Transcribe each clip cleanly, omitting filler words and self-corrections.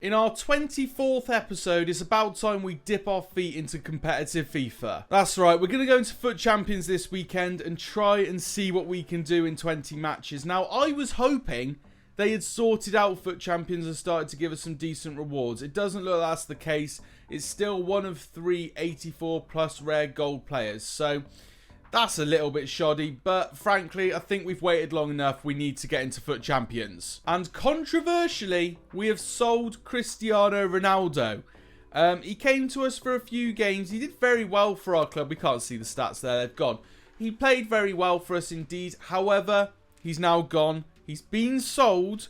In our 24th episode, it's about time we dip our feet into competitive FIFA. That's right, we're going to go into FUT Champions this weekend and try and see what we can do in 20 matches. Now, I was hoping they had sorted out FUT Champions and started to give us some decent rewards. It doesn't look like that's the case. It's still one of 3 84 plus rare gold players. So that's a little bit shoddy, but frankly, I think we've waited long enough. We need to get into FUT Champions. And controversially, we have sold Cristiano Ronaldo. He came to us for a few games. He did very well for our club. We can't see the stats there. They've gone. He played very well for us indeed. However, he's now gone. He's been sold.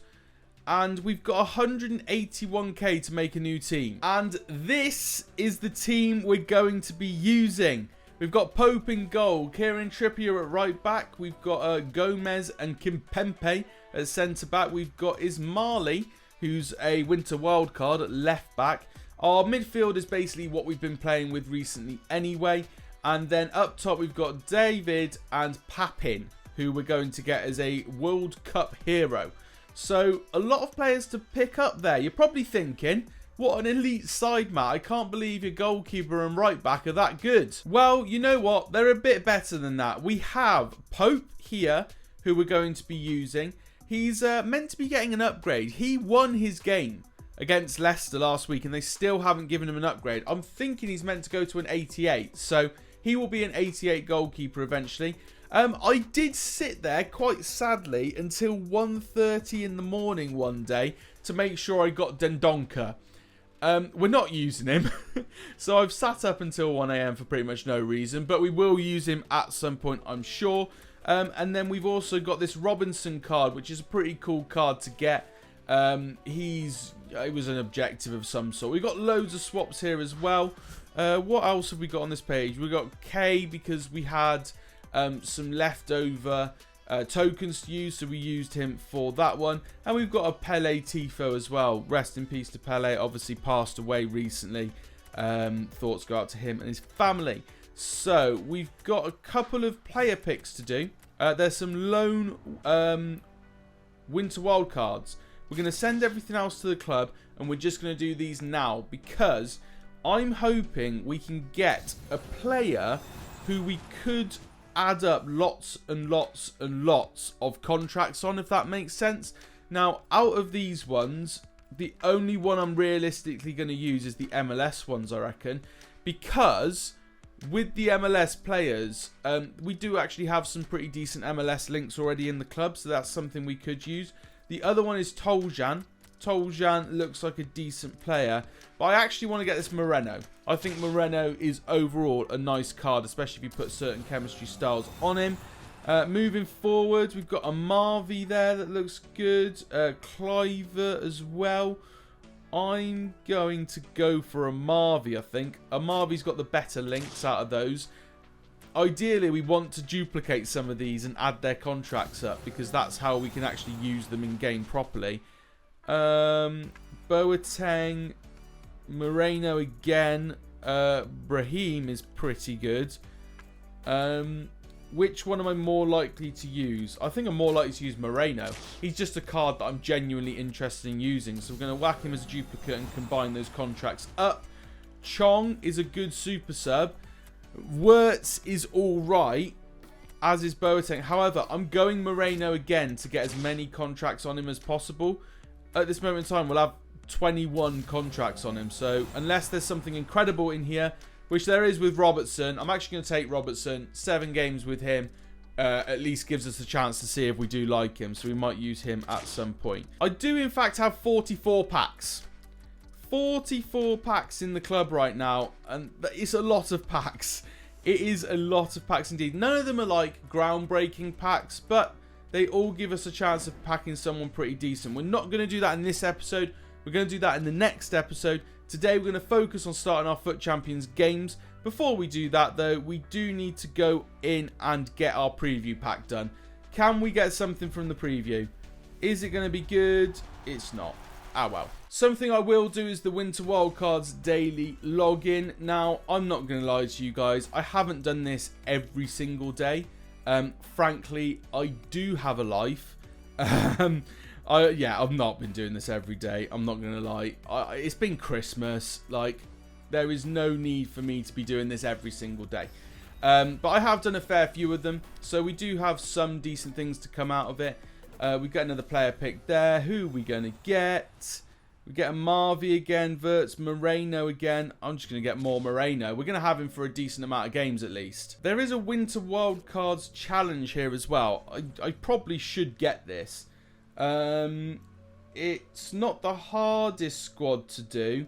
And we've got 181k to make a new team. And this is the team we're going to be using. We've got Pope in goal, Kieran Trippier at right back. We've got Gomez and Kimpembe at centre back. We've got Ismaili, who's a winter wildcard at left back. Our midfield is basically what we've been playing with recently anyway. And then up top we've got David and Papin, who we're going to get as a World Cup hero. So a lot of players to pick up there. You're probably thinking, what an elite side, Matt. I can't believe your goalkeeper and right back are that good. Well, you know what? They're a bit better than that. We have Pope here, who we're going to be using. He's meant to be getting an upgrade. He won his game against Leicester last week, and they still haven't given him an upgrade. I'm thinking he's meant to go to an 88. So he will be an 88 goalkeeper eventually. I did sit there, quite sadly, until 1:30 in the morning one day to make sure I got Dendoncker. We're not using him, so I've sat up until 1 AM for pretty much no reason, but we will use him at some point, I'm sure. And then we've also got this Robinson card, which is a pretty cool card to get. It was an objective of some sort. We've got loads of swaps here as well. What else have we got on this page? We've got K because we had some leftover tokens to use, so we used him for that one. And we've got a Pele Tifo as well. Rest in peace to Pele, obviously passed away recently. Thoughts go out to him and his family. So we've got a couple of player picks to do. There's some loan winter wild cards. We're going to send everything else to the club, and we're just going to do these now because I'm hoping we can get a player who we could add up lots and lots and lots of contracts on, if that makes sense. Now, out of these ones, the only one I'm realistically going to use is the MLS ones, I reckon, because with the MLS players, we do actually have some pretty decent MLS links already in the club, so that's something we could use. The other one is Toljan. Toljan looks like a decent player, but I actually want to get this Moreno. I think Moreno is overall a nice card, especially if you put certain chemistry styles on him. Moving forward, we've got a Marvi there that looks good. Cliver as well. I'm going to go for a Marvi, I think. A Marvi's got the better links out of those. Ideally, we want to duplicate some of these and add their contracts up, because that's how we can actually use them in game properly. Boateng, Moreno again. Brahim is pretty good. Which one am I more likely to use? I think I'm more likely to use Moreno. He's just a card that I'm genuinely interested in using. So we're going to whack him as a duplicate and combine those contracts up. Chong is a good super sub. Wirtz is alright, as is Boateng. However, I'm going Moreno again to get as many contracts on him as possible. At this moment in time, we'll have 21 contracts on him. So unless there's something incredible in here, which there is with Robertson, I'm actually going to take Robertson. 7 games with him at least gives us a chance to see if we do like him. So we might use him at some point. I do, in fact, have 44 packs. 44 packs in the club right now. And it's a lot of packs. It is a lot of packs indeed. None of them are like groundbreaking packs, but they all give us a chance of packing someone pretty decent. We're not going to do that in this episode. We're going to do that in the next episode. Today, we're going to focus on starting our FUT Champions games. Before we do that, though, we do need to go in and get our preview pack done. Can we get something from the preview? Is it going to be good? It's not. Ah, well. Something I will do is the Winter Wildcards daily login. Now, I'm not going to lie to you guys. I haven't done this every single day. Frankly, I do have a life. Yeah, I've not been doing this every day. I'm not going to lie. It's been Christmas. Like, there is no need for me to be doing this every single day. But I have done a fair few of them. So we do have some decent things to come out of it. We've got another player pick there. Who are we going to get? We get a Marvy again. Verts, Moreno again. I'm just going to get more Moreno. We're going to have him for a decent amount of games at least. There is a Winter Wildcards challenge here as well. I probably should get this. It's not the hardest squad to do.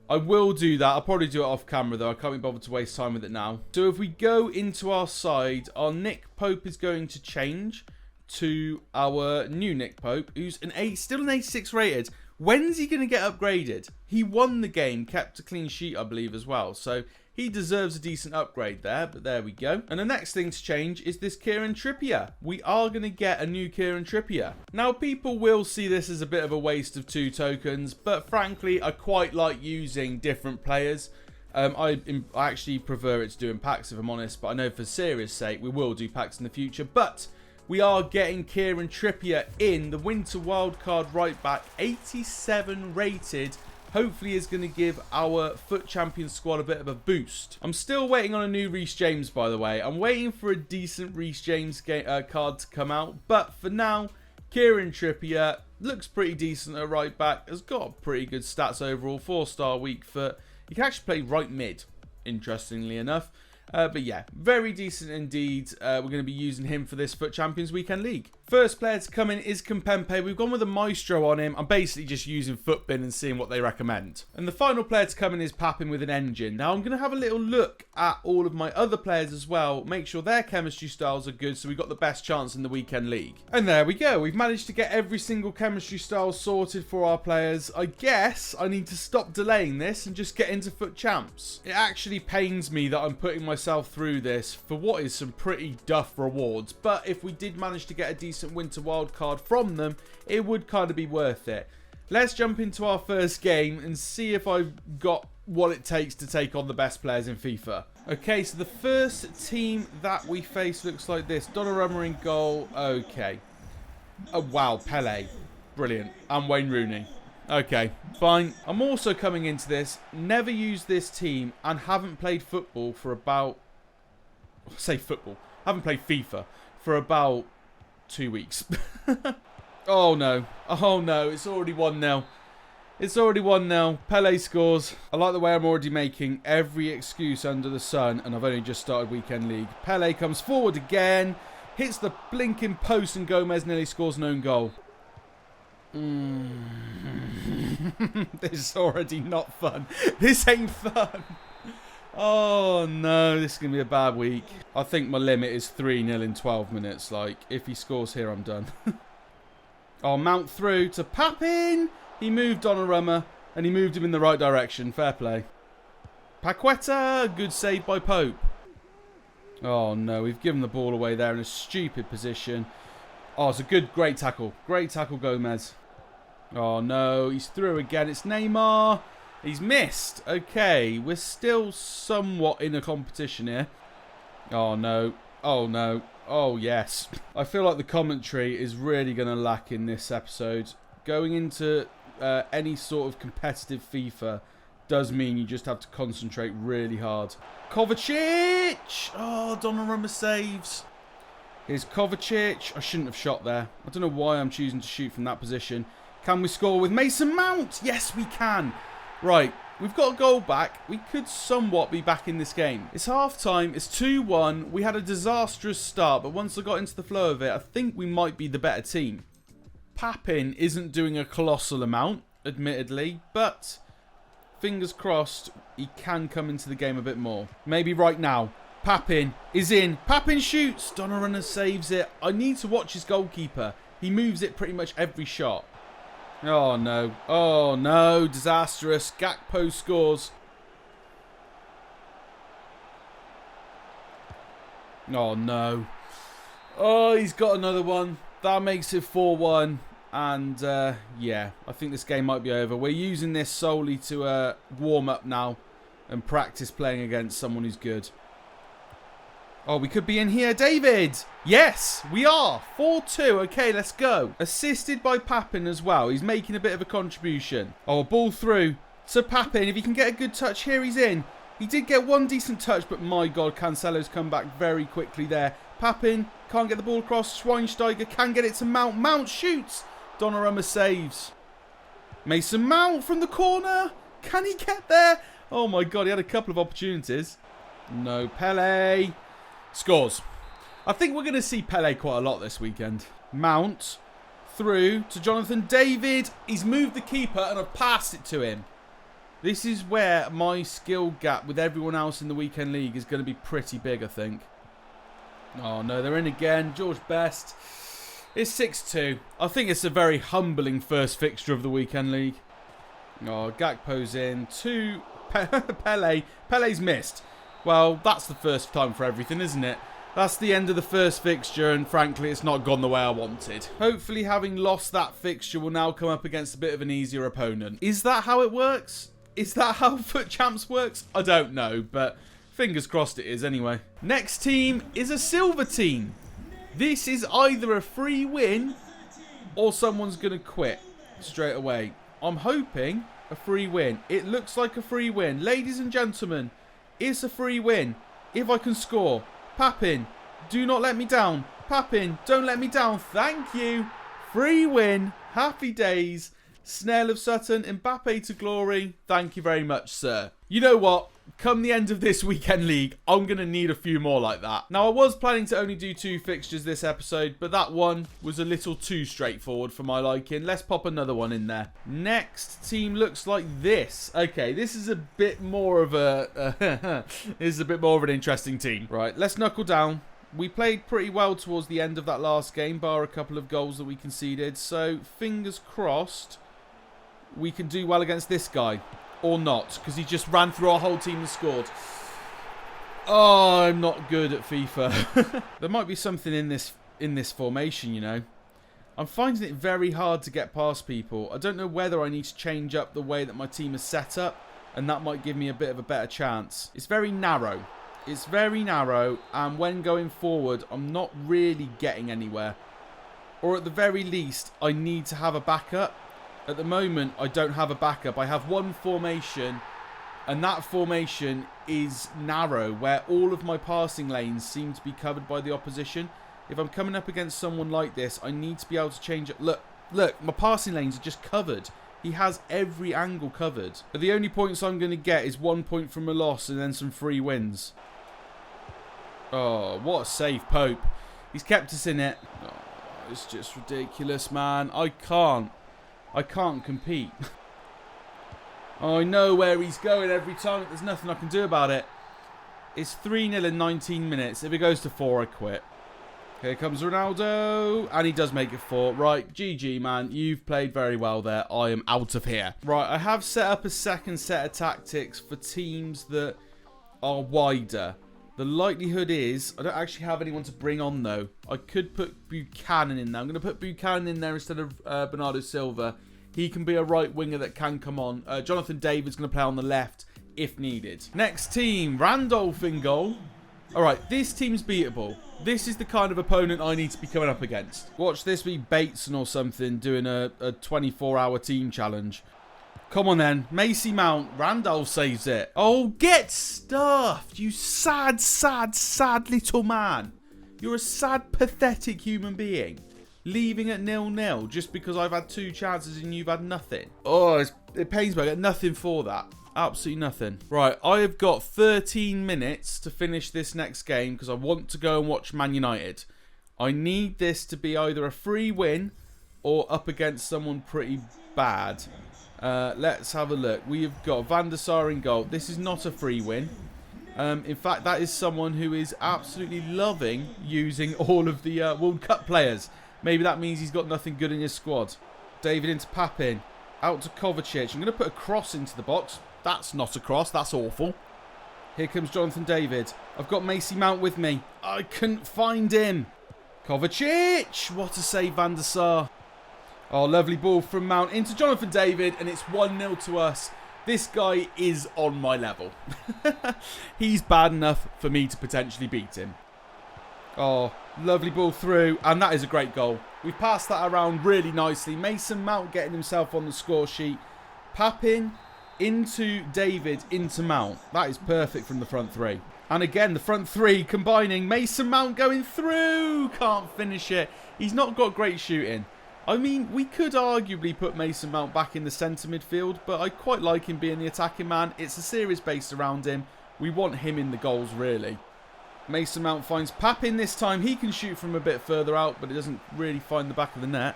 I will do that. I'll probably do it off camera though. I can't be bothered to waste time with it now. So if we go into our side, our Nick Pope is going to change to our new Nick Pope, who's still an 86 rated. When's he going to get upgraded? He won the game, kept a clean sheet, I believe, as well. So he deserves a decent upgrade there, but there we go. And the next thing to change is this Kieran Trippier. We are going to get a new Kieran Trippier. Now, people will see this as a bit of a waste of 2 tokens, but frankly, I quite like using different players. I actually prefer it to do in packs, if I'm honest, but I know for serious sake, we will do packs in the future. But we are getting Kieran Trippier in, the Winter Wildcard right back, 87 rated. Hopefully is going to give our FUT Champions squad a bit of a boost. I'm still waiting on a new Reece James, by the way. I'm waiting for a decent Reece James card to come out. But for now, Kieran Trippier looks pretty decent at right back. Has got pretty good stats overall. 4-star weak foot. He can actually play right mid, interestingly enough. But yeah, very decent indeed. We're going to be using him for this FUT Champions Weekend League. First player to come in is Kempembe. We've gone with a Maestro on him. I'm basically just using FUTBin and seeing what they recommend. And the final player to come in is Papin with an engine. Now I'm going to have a little look at all of my other players as well. Make sure their chemistry styles are good so we've got the best chance in the Weekend League. And there we go. We've managed to get every single chemistry style sorted for our players. I guess I need to stop delaying this and just get into FUT Champs. It actually pains me that I'm putting myself through this for what is some pretty duff rewards. But if we did manage to get a decent Winter Wildcard from them, it would kind of be worth it. Let's jump into our first game and see if I've got what it takes to take on the best players in FIFA. Okay, so the first team that we face looks like this. Donnarumma in goal. Okay. Oh, wow. Pele. Brilliant. And Wayne Rooney. Okay, fine. I'm also coming into this, never used this team and haven't played football for about... haven't played FIFA for about 2 weeks. Oh no. Oh no. It's already 1-0. It's already 1-0. Pele scores. I like the way I'm already making every excuse under the sun, and I've only just started Weekend League. Pele comes forward again, hits the blinking post, and Gomez nearly scores an own goal. This is already not fun. This ain't fun. Oh no, this is going to be a bad week. I think my limit is 3-0 in 12 minutes. Like, if he scores here, I'm done. I'll mount through to Papin. He moved Donnarumma, and he moved him in the right direction. Fair play. Paqueta, good save by Pope. Oh no, we've given the ball away there in a stupid position. Oh, it's a great tackle. Great tackle, Gomez. Oh no, he's through again. It's Neymar. He's missed. Okay, we're still somewhat in a competition here. Oh no. Oh no. Oh yes. I feel like the commentary is really going to lack in this episode. Going into any sort of competitive FIFA does mean you just have to concentrate really hard. Kovacic! Oh, Donnarumma saves. Here's Kovacic. I shouldn't have shot there. I don't know why I'm choosing to shoot from that position. Can we score with Mason Mount? Yes, we can. Right, we've got a goal back. We could somewhat be back in this game. It's half-time. It's 2-1. We had a disastrous start, but once I got into the flow of it, I think we might be the better team. Papin isn't doing a colossal amount, admittedly, but fingers crossed he can come into the game a bit more. Maybe right now. Papin is in. Papin shoots. Donnarumma saves it. I need to watch his goalkeeper. He moves it pretty much every shot. Oh no. Oh no. Disastrous. Gakpo scores. Oh no. Oh, he's got another one. That makes it 4-1. And yeah, I think this game might be over. We're using this solely to warm up now and practice playing against someone who's good. Oh, we could be in here. David! Yes, we are. 4-2. Okay, let's go. Assisted by Papin as well. He's making a bit of a contribution. Oh, a ball through to Papin. If he can get a good touch here, he's in. He did get one decent touch, but my God, Cancelo's come back very quickly there. Papin can't get the ball across. Schweinsteiger can get it to Mount. Mount shoots. Donnarumma saves. Mason Mount from the corner. Can he get there? Oh my God, he had a couple of opportunities. No, Pele scores. I think we're going to see Pele quite a lot this weekend. Mount through to Jonathan David. He's moved the keeper and I've passed it to him. This is where my skill gap with everyone else in the weekend league is going to be pretty big, I think. Oh no, they're in again. George Best. It's 6-2. I think it's a very humbling first fixture of the weekend league. Oh, Gakpo's in to Pele. Pele's missed. Well, that's the first time for everything, isn't it? That's the end of the first fixture, and frankly, it's not gone the way I wanted. Hopefully, having lost that fixture, we'll now come up against a bit of an easier opponent. Is that how it works? Is that how FUT Champs works? I don't know, but fingers crossed it is anyway. Next team is a silver team. This is either a free win or someone's going to quit straight away. I'm hoping a free win. It looks like a free win. Ladies and gentlemen, it's a free win. If I can score. Papin, do not let me down. Papin, don't let me down. Thank you. Free win. Happy days. Snail of Sutton, Mbappe to glory. Thank you very much, sir. You know what? Come the end of this weekend league, I'm going to need a few more like that. Now, I was planning to only do 2 fixtures this episode, but that one was a little too straightforward for my liking. Let's pop another one in there. Next team looks like this. Okay, this is a bit more of a... this is a bit more of an interesting team. Right, let's knuckle down. We played pretty well towards the end of that last game, bar a couple of goals that we conceded. So, fingers crossed, we can do well against this guy. Or not, because he just ran through our whole team and scored. Oh, I'm not good at FIFA. There might be something in this formation, you know. I'm finding it very hard to get past people. I don't know whether I need to change up the way that my team is set up, and that might give me a bit of a better chance. It's very narrow. It's very narrow, and when going forward, I'm not really getting anywhere. Or at the very least, I need to have a backup. At the moment, I don't have a backup. I have one formation, and that formation is narrow, where all of my passing lanes seem to be covered by the opposition. If I'm coming up against someone like this, I need to be able to change it. Look, my passing lanes are just covered. He has every angle covered. But the only points I'm going to get is 1 point from a loss and then some free wins. Oh, what a save, Pope. He's kept us in it. Oh, it's just ridiculous, man. I can't compete. I know where he's going every time. There's nothing I can do about it. It's 3-0 in 19 minutes. If it goes to 4, I quit. Here comes Ronaldo. And he does make it 4. Right, GG, man. You've played very well there. I am out of here. Right, I have set up a second set of tactics for teams that are wider. The likelihood is, I don't actually have anyone to bring on, though. I could put Buchanan in there. I'm going to put Buchanan in there instead of Bernardo Silva. He can be a right winger that can come on. Jonathan David's going to play on the left if needed. Next team, Randolph in goal. All right, this team's beatable. This is the kind of opponent I need to be coming up against. Watch this be Bateson or something doing a 24-hour team challenge. Come on then. Macy Mount. Randolph saves it. Oh, get stuffed. You sad, sad, sad little man. You're a sad, pathetic human being. Leaving at 0-0 just because I've had 2 chances and you've had nothing. Oh, it pains me. I get nothing for that. Absolutely nothing. Right, I have got 13 minutes to finish this next game because I want to go and watch Man United. I need this to be either a free win or up against someone pretty bad. Let's have a look. We have got Van der Sar in goal. This is not a free win. In fact, that is someone who is absolutely loving using all of the World Cup players. Maybe that means he's got nothing good in his squad. David into Papin. Out to Kovacic. I'm going to put a cross into the box. That's not a cross. That's awful. Here comes Jonathan David. I've got Macy Mount with me. I couldn't find him. Kovacic. What a save, Van der Sar. Oh, lovely ball from Mount into Jonathan David, and it's 1-0 to us. This guy is on my level. He's bad enough for me to potentially beat him. Oh, lovely ball through, and that is a great goal. We've passed that around really nicely. Mason Mount getting himself on the score sheet. Papping into David, into Mount. That is perfect from the front three. And again, the front three combining. Mason Mount going through. Can't finish it. He's not got great shooting. I mean, we could arguably put Mason Mount back in the centre midfield, but I quite like him being the attacking man. It's a serious base around him. We want him in the goals, really. Mason Mount finds Pappin this time. He can shoot from a bit further out, but it doesn't really find the back of the net.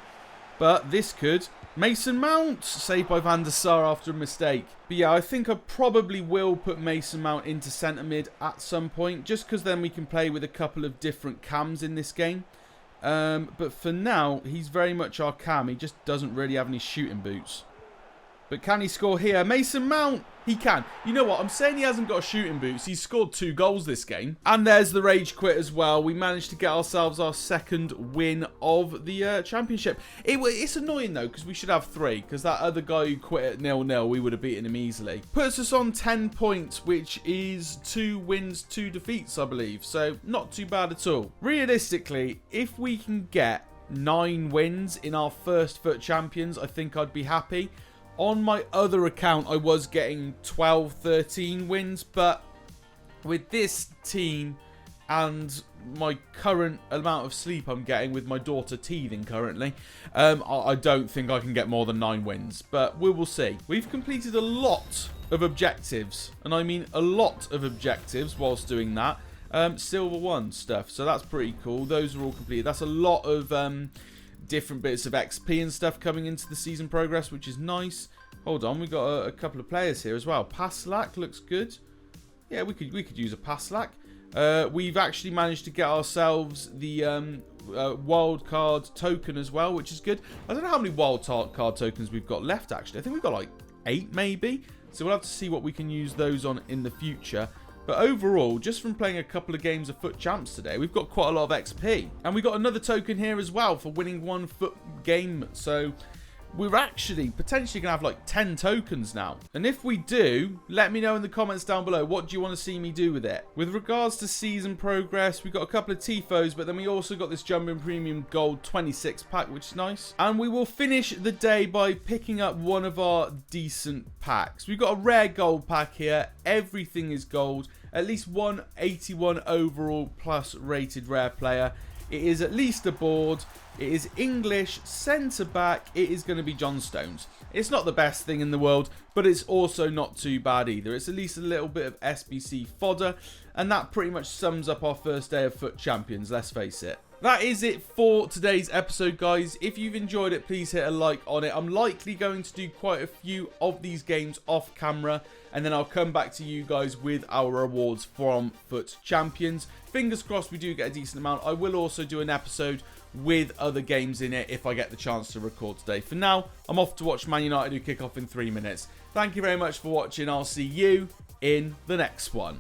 But this could. Mason Mount, saved by Van der Sar after a mistake. But yeah, I think I probably will put Mason Mount into centre mid at some point, just because then we can play with a couple of different cams in this game. But for now, he's very much our cam. He just doesn't really have any shooting boots. But can he score here? Mason Mount, he can. You know what? I'm saying he hasn't got shooting boots. He's scored 2 goals this game. And there's the rage quit as well. We managed to get ourselves our second win of the championship. It's annoying though, because we should have 3. Because that other guy who quit at 0-0, we would have beaten him easily. Puts us on 10 points, which is 2 wins, 2 defeats, I believe. So not too bad at all. Realistically, if we can get 9 wins in our first FUT Champions, I think I'd be happy. On my other account, I was getting 12, 13 wins, but with this team and my current amount of sleep I'm getting with my daughter teething currently, I don't think I can get more than 9 wins, but we will see. We've completed a lot of objectives, and I mean a lot of objectives whilst doing that. Silver 1 stuff, so that's pretty cool. Those are all completed. That's a lot of different bits of XP and stuff coming into the season progress, which is nice. Hold on, we've got a couple of players here as well. Paslak looks good. Yeah, we could use a Paslak. We've actually managed to get ourselves the wild card token as well, which is good. I don't know how many wild card tokens we've got left, actually. I think we've got like 8 maybe. So we'll have to see what we can use those on in the future. But overall, just from playing a couple of games of FUT Champs today, we've got quite a lot of XP. And we got another token here as well for winning 1 FUT game. So we're actually potentially going to have like 10 tokens now. And if we do, let me know in the comments down below. What do you want to see me do with it? With regards to season progress, we've got a couple of TIFOs, but then we also got this Jumping Premium Gold 26 pack, which is nice. And we will finish the day by picking up one of our decent packs. We've got a rare gold pack here. Everything is gold. At least 181 overall plus rated rare player. It is at least a board. It is English, centre back. It is going to be John Stones. It's not the best thing in the world, but it's also not too bad either. It's at least a little bit of SBC fodder, and that pretty much sums up our first day of FUT Champions, let's face it. That is it for today's episode, guys. If you've enjoyed it, please hit a like on it. I'm likely going to do quite a few of these games off camera, and then I'll come back to you guys with our rewards from FUT Champions. Fingers crossed we do get a decent amount. I will also do an episode with other games in it if I get the chance to record today. For now, I'm off to watch Man United who kick off in 3 minutes. Thank you very much for watching. I'll see you in the next one.